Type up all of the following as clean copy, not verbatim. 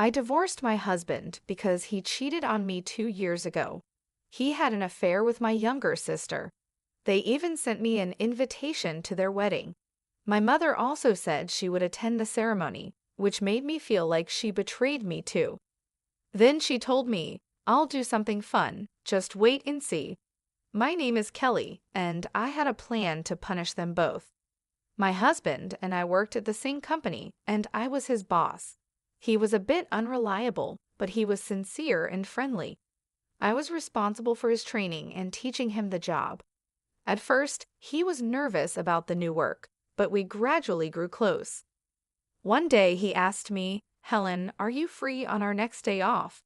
I divorced my husband because he cheated on me 2 years ago. He had an affair with my younger sister. They even sent me an invitation to their wedding. My mother also said she would attend the ceremony, which made me feel like she betrayed me too. Then she told me, "I'll do something fun, just wait and see." My name is Kelly, and I had a plan to punish them both. My husband and I worked at the same company, and I was his boss. He was a bit unreliable, but he was sincere and friendly. I was responsible for his training and teaching him the job. At first, he was nervous about the new work, but we gradually grew close. One day he asked me, "Helen, are you free on our next day off?"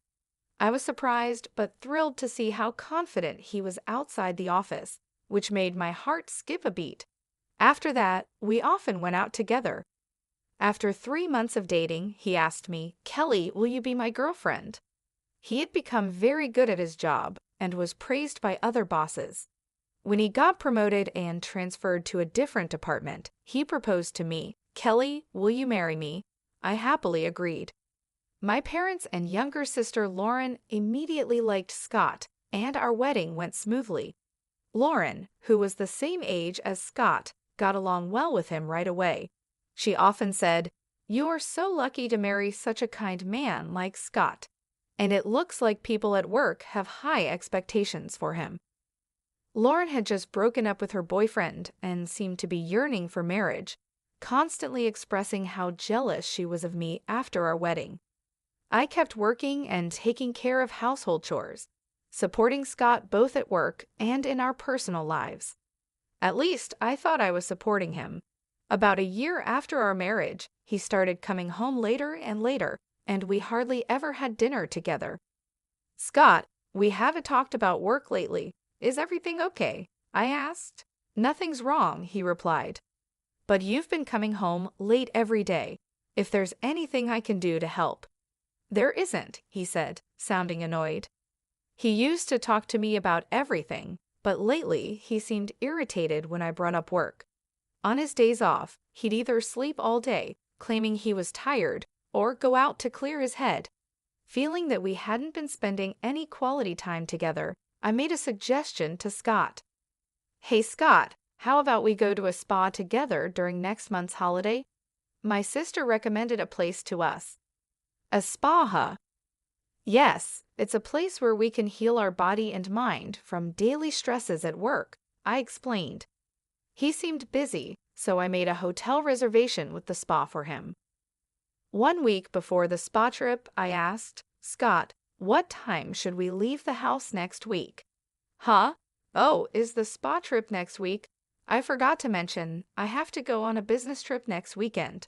I was surprised but thrilled to see how confident he was outside the office, which made my heart skip a beat. After that, we often went out together. After 3 months of dating, he asked me, "Kelly, will you be my girlfriend?" He had become very good at his job and was praised by other bosses. When he got promoted and transferred to a different department, he proposed to me, "Kelly, will you marry me?" I happily agreed. My parents and younger sister Lauren immediately liked Scott, and our wedding went smoothly. Lauren, who was the same age as Scott, got along well with him right away. She often said, "You are so lucky to marry such a kind man like Scott." And it looks like people at work have high expectations for him. Lauren had just broken up with her boyfriend and seemed to be yearning for marriage, constantly expressing how jealous she was of me after our wedding. I kept working and taking care of household chores, supporting Scott both at work and in our personal lives. At least I thought I was supporting him. About a year after our marriage, he started coming home later and later, and we hardly ever had dinner together. "Scott, we haven't talked about work lately. Is everything okay?" I asked. "Nothing's wrong," he replied. "But you've been coming home late every day. If there's anything I can do to help." "There isn't," he said, sounding annoyed. He used to talk to me about everything, but lately he seemed irritated when I brought up work. On his days off, he'd either sleep all day, claiming he was tired, or go out to clear his head. Feeling that we hadn't been spending any quality time together, I made a suggestion to Scott. "Hey Scott, how about we go to a spa together during next month's holiday?" My sister recommended a place to us. "A spa, huh?" "Yes, it's a place where we can heal our body and mind from daily stresses at work," I explained. He seemed busy, so I made a hotel reservation with the spa for him. 1 week before the spa trip, I asked, "Scott, what time should we leave the house next week?" "Huh? Oh, is the spa trip next week? I forgot to mention, I have to go on a business trip next weekend."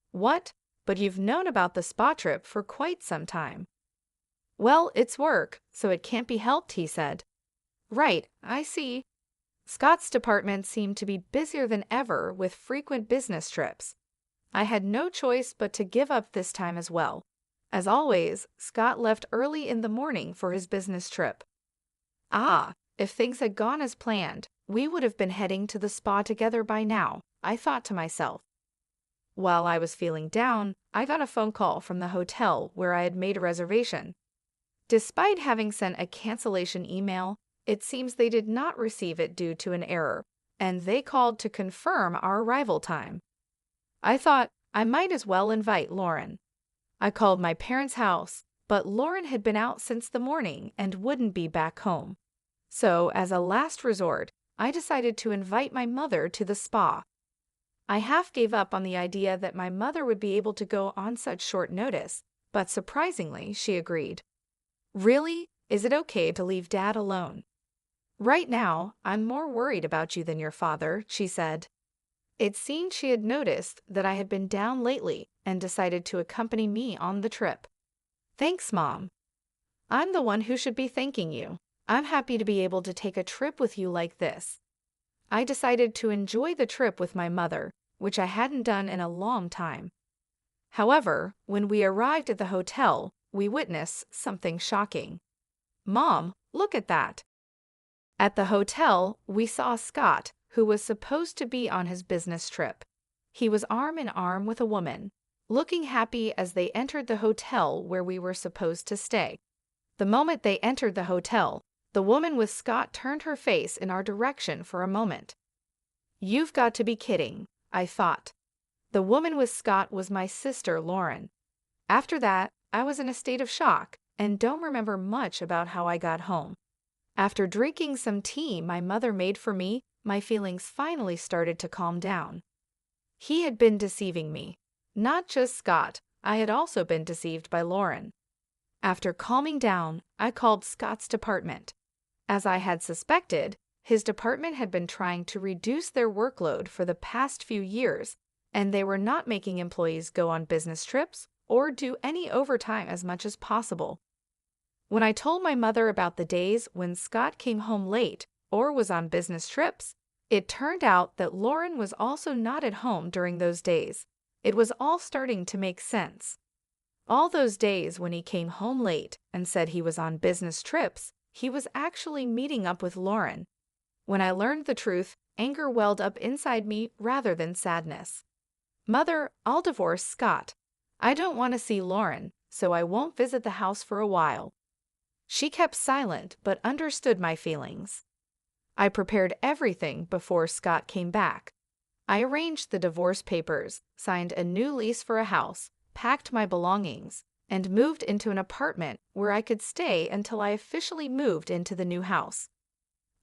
"What? But you've known about the spa trip for quite some time." "Well, it's work, so it can't be helped," he said. "Right, I see." Scott's department seemed to be busier than ever with frequent business trips. I had no choice but to give up this time as well. As always, Scott left early in the morning for his business trip. If things had gone as planned, we would have been heading to the spa together by now, I thought to myself. While I was feeling down, I got a phone call from the hotel where I had made a reservation. Despite having sent a cancellation email, it seems they did not receive it due to an error, and they called to confirm our arrival time. I thought I might as well invite Lauren. I called my parents' house, but Lauren had been out since the morning and wouldn't be back home. So, as a last resort, I decided to invite my mother to the spa. I half gave up on the idea that my mother would be able to go on such short notice, but surprisingly, she agreed. "Really? Is it okay to leave Dad alone?" "Right now, I'm more worried about you than your father," she said. It seemed she had noticed that I had been down lately and decided to accompany me on the trip. "Thanks, Mom. I'm the one who should be thanking you. I'm happy to be able to take a trip with you like this." I decided to enjoy the trip with my mother, which I hadn't done in a long time. However, when we arrived at the hotel, we witnessed something shocking. "Mom, look at that." At the hotel, we saw Scott, who was supposed to be on his business trip. He was arm in arm with a woman. looking happy as they entered the hotel where we were supposed to stay. The moment they entered the hotel, the woman with Scott turned her face in our direction for a moment. "You've got to be kidding," I thought. The woman with Scott was my sister, Lauren. After that, I was in a state of shock and don't remember much about how I got home. After drinking some tea my mother made for me, my feelings finally started to calm down. He had been deceiving me. Not just Scott, I had also been deceived by Lauren. After calming down, I called Scott's department. As I had suspected, his department had been trying to reduce their workload for the past few years, and they were not making employees go on business trips or do any overtime as much as possible. When I told my mother about the days when Scott came home late or was on business trips, it turned out that Lauren was also not at home during those days. It was all starting to make sense. All those days when he came home late and said he was on business trips, he was actually meeting up with Lauren. When I learned the truth, anger welled up inside me rather than sadness. "Mother, I'll divorce Scott. I don't want to see Lauren, so I won't visit the house for a while." She kept silent but understood my feelings. I prepared everything before Scott came back. I arranged the divorce papers, signed a new lease for a house, packed my belongings, and moved into an apartment where I could stay until I officially moved into the new house.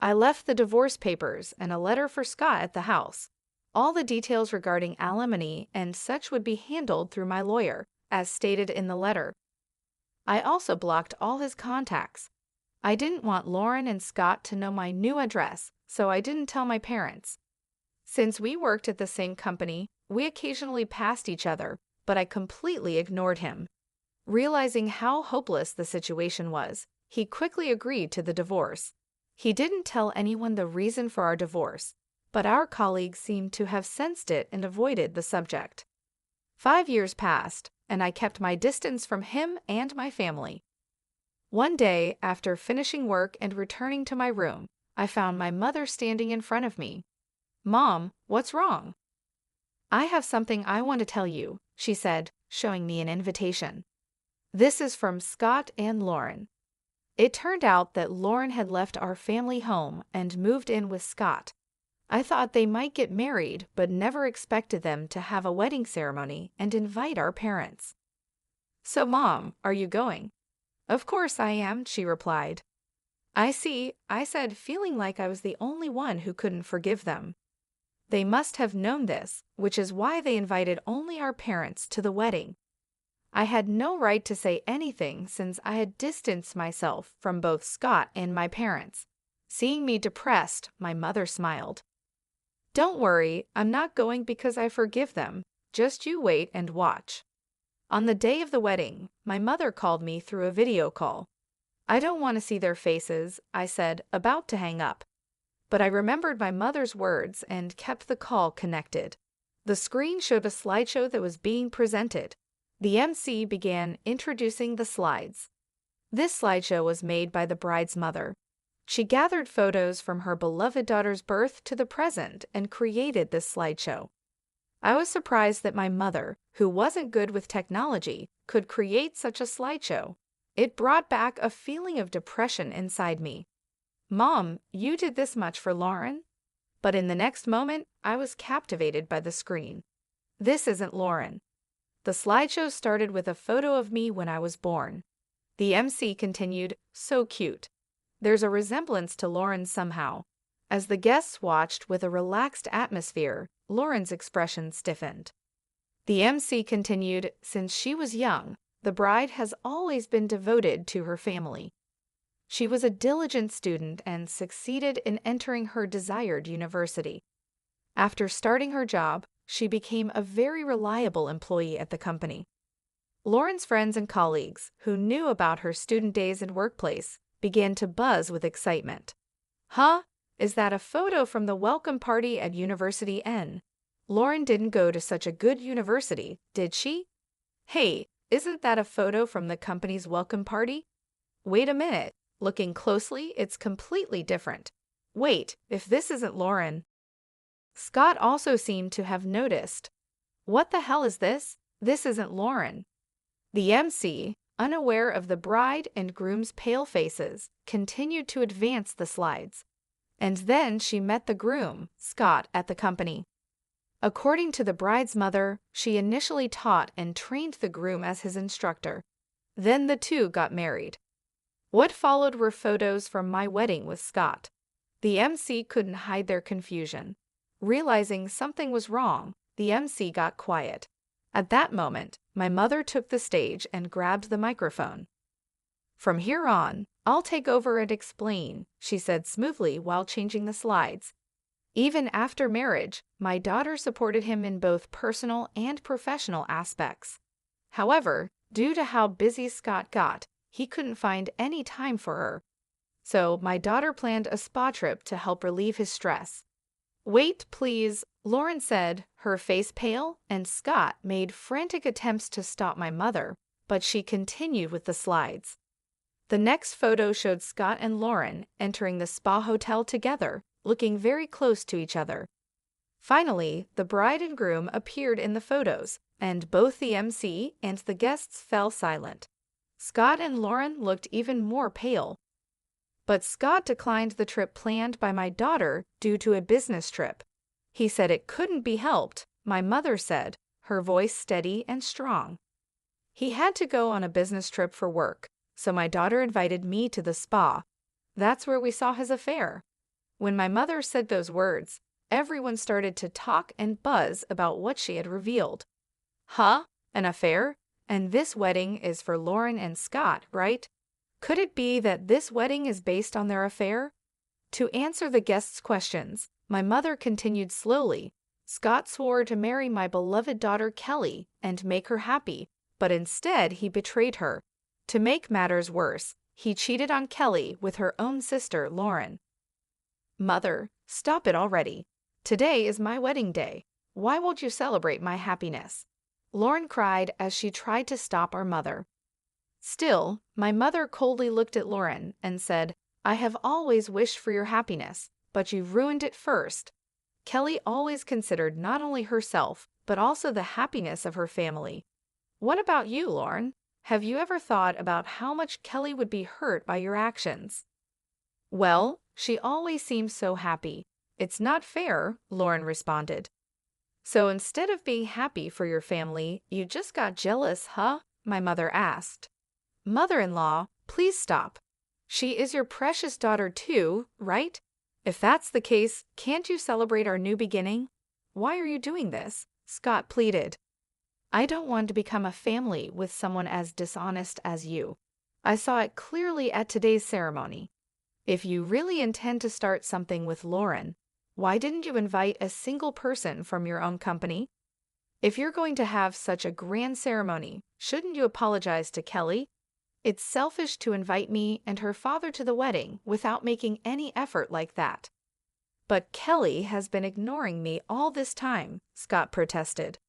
I left the divorce papers and a letter for Scott at the house. All the details regarding alimony and such would be handled through my lawyer, as stated in the letter. I also blocked all his contacts. I didn't want Lauren and Scott to know my new address, so I didn't tell my parents. Since we worked at the same company, we occasionally passed each other, but I completely ignored him. Realizing how hopeless the situation was, he quickly agreed to the divorce. He didn't tell anyone the reason for our divorce, but our colleagues seemed to have sensed it and avoided the subject. 5 years passed, and I kept my distance from him and my family. One day, after finishing work and returning to my room, I found my mother standing in front of me. "Mom, what's wrong?" "I have something I want to tell you," she said, showing me an invitation. "This is from Scott and Lauren." It turned out that Lauren had left our family home and moved in with Scott. I thought they might get married, but never expected them to have a wedding ceremony and invite our parents. "So, Mom, are you going?" "Of course I am," she replied. "I see," I said, feeling like I was the only one who couldn't forgive them. They must have known this, which is why they invited only our parents to the wedding. I had no right to say anything since I had distanced myself from both Scott and my parents. Seeing me depressed, my mother smiled. "Don't worry, I'm not going because I forgive them. Just you wait and watch." On the day of the wedding, my mother called me through a video call. "I don't want to see their faces," I said, about to hang up. But I remembered my mother's words and kept the call connected. The screen showed a slideshow that was being presented. The MC began introducing the slides. This slideshow was made by the bride's mother. She gathered photos from her beloved daughter's birth to the present and created this slideshow. I was surprised that my mother, who wasn't good with technology, could create such a slideshow. It brought back a feeling of depression inside me. "Mom, you did this much for Lauren?" But in the next moment, I was captivated by the screen. This isn't Lauren. The slideshow started with a photo of me when I was born. The MC continued, "So cute." There's a resemblance to Lauren somehow. As the guests watched with a relaxed atmosphere, Lauren's expression stiffened. The MC continued, "Since she was young, the bride has always been devoted to her family. She was a diligent student and succeeded in entering her desired university. After starting her job, she became a very reliable employee at the company." Lauren's friends and colleagues, who knew about her student days and workplace, began to buzz with excitement. "Huh? Is that a photo from the welcome party at University N? Lauren didn't go to such a good university, did she? Hey, isn't that a photo from the company's welcome party? Wait a minute. Looking closely, it's completely different. Wait, if this isn't Lauren." Scott also seemed to have noticed. "What the hell is this? This isn't Lauren." The MC, unaware of the bride and groom's pale faces, continued to advance the slides. And then she met the groom, Scott, at the company. According to the bride's mother, she initially taught and trained the groom as his instructor. Then the two got married. What followed were photos from my wedding with Scott. The MC couldn't hide their confusion. Realizing something was wrong, the MC got quiet. At that moment, my mother took the stage and grabbed the microphone. "From here on, I'll take over and explain," she said smoothly while changing the slides. Even after marriage, my daughter supported him in both personal and professional aspects. However, due to how busy Scott got, he couldn't find any time for her. So my daughter planned a spa trip to help relieve his stress. "Wait, please," Lauren said, her face pale, and Scott made frantic attempts to stop my mother, but she continued with the slides. The next photo showed Scott and Lauren entering the spa hotel together, looking very close to each other. Finally, the bride and groom appeared in the photos, and both the MC and the guests fell silent. Scott and Lauren looked even more pale. But Scott declined the trip planned by my daughter due to a business trip. He said it couldn't be helped, my mother said, her voice steady and strong. He had to go on a business trip for work, so my daughter invited me to the spa. That's where we saw his affair. When my mother said those words, everyone started to talk and buzz about what she had revealed. "Huh? An affair? And this wedding is for Lauren and Scott, right? Could it be that this wedding is based on their affair?" To answer the guests' questions, my mother continued slowly. "Scott swore to marry my beloved daughter Kelly and make her happy, but instead he betrayed her. To make matters worse, he cheated on Kelly with her own sister, Lauren." "Mother, stop it already. Today is my wedding day. Why won't you celebrate my happiness?" Lauren cried as she tried to stop our mother. Still, my mother coldly looked at Lauren and said, "I have always wished for your happiness, but you've ruined it first." Kelly always considered not only herself, but also the happiness of her family. What about you, Lauren? Have you ever thought about how much Kelly would be hurt by your actions? "Well, she always seems so happy. It's not fair," Lauren responded. "So instead of being happy for your family, you just got jealous, huh?" my mother asked. "Mother-in-law, please stop. She is your precious daughter too, right? If that's the case, can't you celebrate our new beginning? Why are you doing this?" Scott pleaded. "I don't want to become a family with someone as dishonest as you. I saw it clearly at today's ceremony. If you really intend to start something with Lauren, why didn't you invite a single person from your own company? If you're going to have such a grand ceremony, shouldn't you apologize to Kelly? It's selfish to invite me and her father to the wedding without making any effort like that." "But Kelly has been ignoring me all this time," Scott protested.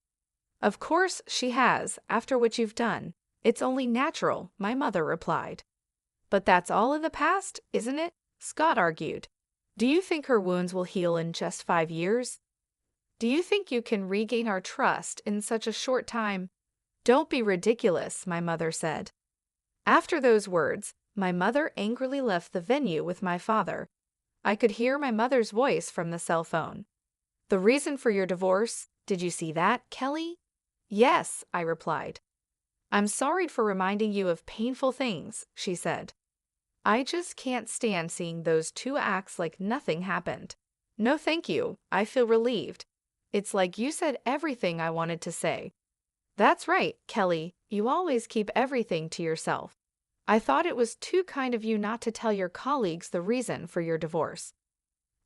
"Of course she has, after what you've done. It's only natural," my mother replied. "But that's all in the past, isn't it?" Scott argued. "Do you think her wounds will heal in just 5 years? Do you think you can regain our trust in such a short time?" "Don't be ridiculous," my mother said. After those words, my mother angrily left the venue with my father. I could hear my mother's voice from the cell phone. "The reason for your divorce, did you see that, Kelly?" "Yes," I replied. "I'm sorry for reminding you of painful things," she said. "I just can't stand seeing those two acts like nothing happened. No thank you, I feel relieved. It's like you said everything I wanted to say." "That's right, Kelly, you always keep everything to yourself. I thought it was too kind of you not to tell your colleagues the reason for your divorce."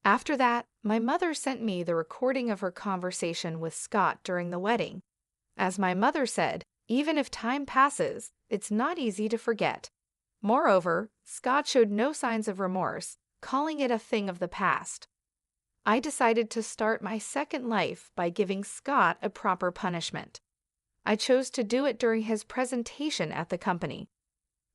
After that, my mother sent me the recording of her conversation with Scott during the wedding. As my mother said, even if time passes, it's not easy to forget. Moreover, Scott showed no signs of remorse, calling it a thing of the past. I decided to start my second life by giving Scott a proper punishment. I chose to do it during his presentation at the company.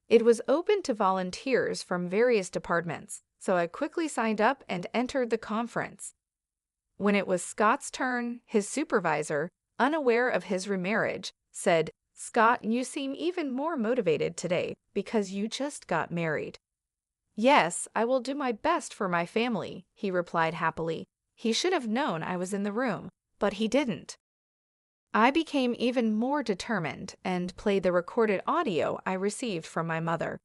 It was open to volunteers from various departments, so I quickly signed up and entered the conference. When it was Scott's turn, his supervisor, unaware of his remarriage, said, "Scott, you seem even more motivated today because you just got married." "Yes, I will do my best for my family," he replied happily. He should have known I was in the room, but he didn't. I became even more determined and played the recorded audio I received from my mother.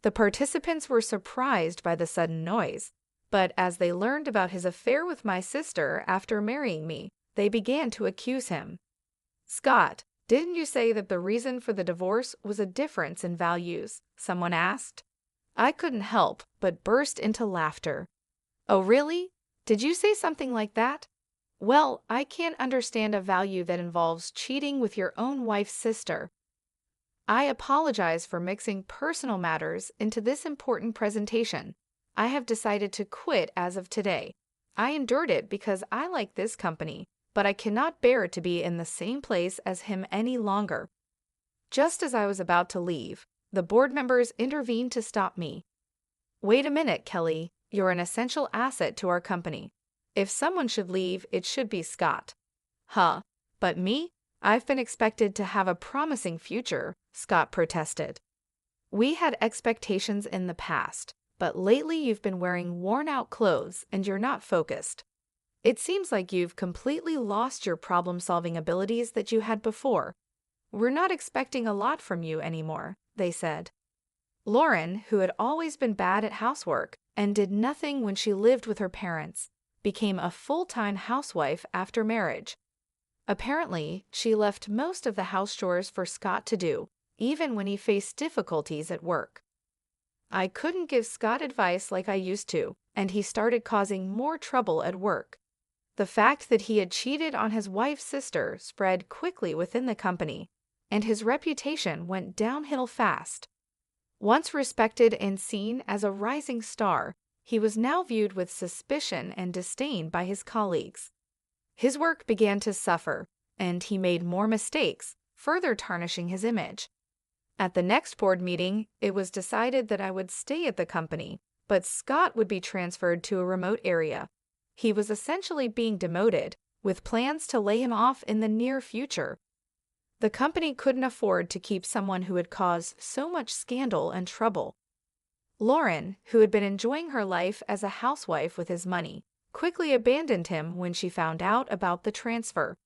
The participants were surprised by the sudden noise, but as they learned about his affair with my sister after marrying me, they began to accuse him. "Scott, didn't you say that the reason for the divorce was a difference in values?" someone asked. I couldn't help but burst into laughter. "Oh, really? Did you say something like that? Well, I can't understand a value that involves cheating with your own wife's sister. I apologize for mixing personal matters into this important presentation. I have decided to quit as of today. I endured it because I like this company, but I cannot bear to be in the same place as him any longer." Just as I was about to leave, the board members intervened to stop me. "Wait a minute, Kelly. You're an essential asset to our company. If someone should leave, it should be Scott." "Huh, but me? I've been expected to have a promising future," Scott protested. "We had expectations in the past, but lately you've been wearing worn-out clothes and you're not focused. It seems like you've completely lost your problem-solving abilities that you had before. We're not expecting a lot from you anymore," they said. Lauren, who had always been bad at housework and did nothing when she lived with her parents, became a full-time housewife after marriage. Apparently, she left most of the house chores for Scott to do, even when he faced difficulties at work. I couldn't give Scott advice like I used to, and he started causing more trouble at work. The fact that he had cheated on his wife's sister spread quickly within the company, and his reputation went downhill fast. Once respected and seen as a rising star, he was now viewed with suspicion and disdain by his colleagues. His work began to suffer, and he made more mistakes, further tarnishing his image. At the next board meeting, it was decided that I would stay at the company, but Scott would be transferred to a remote area. He was essentially being demoted, with plans to lay him off in the near future. The company couldn't afford to keep someone who had caused so much scandal and trouble. Lauren, who had been enjoying her life as a housewife with his money, quickly abandoned him when she found out about the transfer.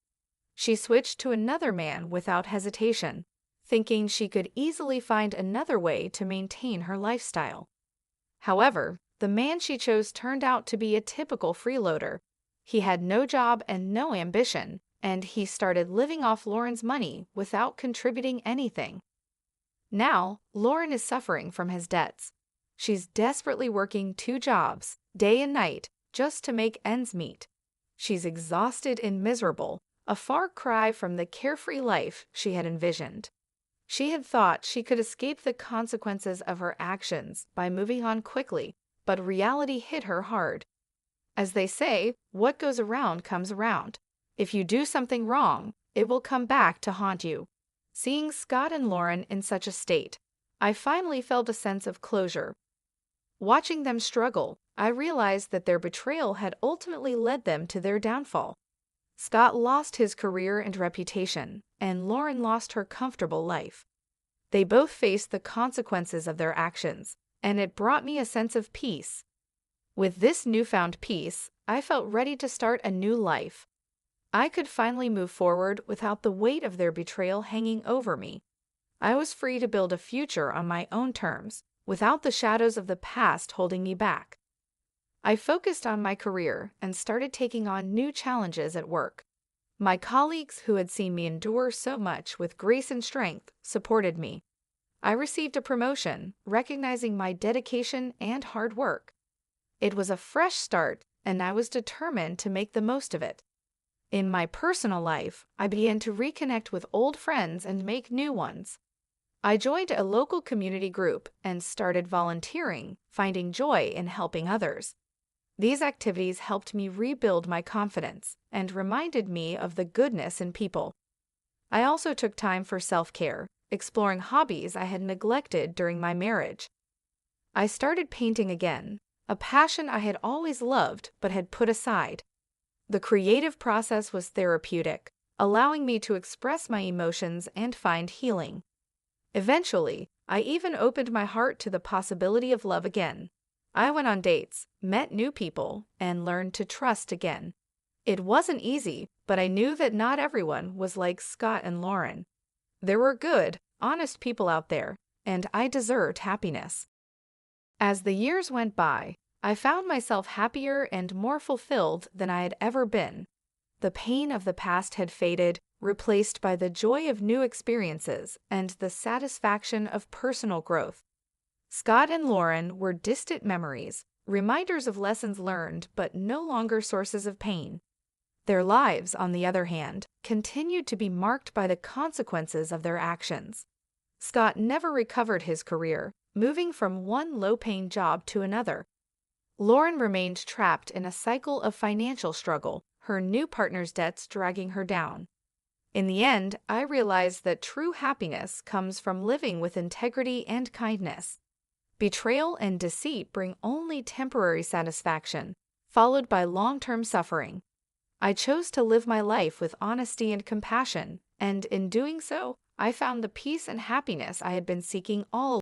She switched to another man without hesitation, thinking she could easily find another way to maintain her lifestyle. However, the man she chose turned out to be a typical freeloader. He had no job and no ambition, and he started living off Lauren's money without contributing anything. Now, Lauren is suffering from his debts. She's desperately working 2 jobs, day and night, just to make ends meet. She's exhausted and miserable, a far cry from the carefree life she had envisioned. She had thought she could escape the consequences of her actions by moving on quickly, but reality hit her hard. As they say, what goes around comes around. If you do something wrong, it will come back to haunt you. Seeing Scott and Lauren in such a state, I finally felt a sense of closure. Watching them struggle, I realized that their betrayal had ultimately led them to their downfall. Scott lost his career and reputation, and Lauren lost her comfortable life. They both faced the consequences of their actions, and it brought me a sense of peace. With this newfound peace, I felt ready to start a new life. I could finally move forward without the weight of their betrayal hanging over me. I was free to build a future on my own terms, without the shadows of the past holding me back. I focused on my career and started taking on new challenges at work. My colleagues, who had seen me endure so much with grace and strength, supported me. I received a promotion, recognizing my dedication and hard work. It was a fresh start, and I was determined to make the most of it. In my personal life, I began to reconnect with old friends and make new ones. I joined a local community group and started volunteering, finding joy in helping others. These activities helped me rebuild my confidence and reminded me of the goodness in people. I also took time for self-care, exploring hobbies I had neglected during my marriage. I started painting again, a passion I had always loved but had put aside. The creative process was therapeutic, allowing me to express my emotions and find healing. Eventually, I even opened my heart to the possibility of love again. I went on dates, met new people, and learned to trust again. It wasn't easy, but I knew that not everyone was like Scott and Lauren. There were good, honest people out there, and I deserved happiness. As the years went by, I found myself happier and more fulfilled than I had ever been. The pain of the past had faded, replaced by the joy of new experiences and the satisfaction of personal growth. Scott and Lauren were distant memories, reminders of lessons learned but no longer sources of pain. Their lives, on the other hand, continued to be marked by the consequences of their actions. Scott never recovered his career, moving from one low-paying job to another. Lauren remained trapped in a cycle of financial struggle, her new partner's debts dragging her down. In the end, I realized that true happiness comes from living with integrity and kindness. Betrayal and deceit bring only temporary satisfaction, followed by long-term suffering. I chose to live my life with honesty and compassion, and in doing so, I found the peace and happiness I had been seeking all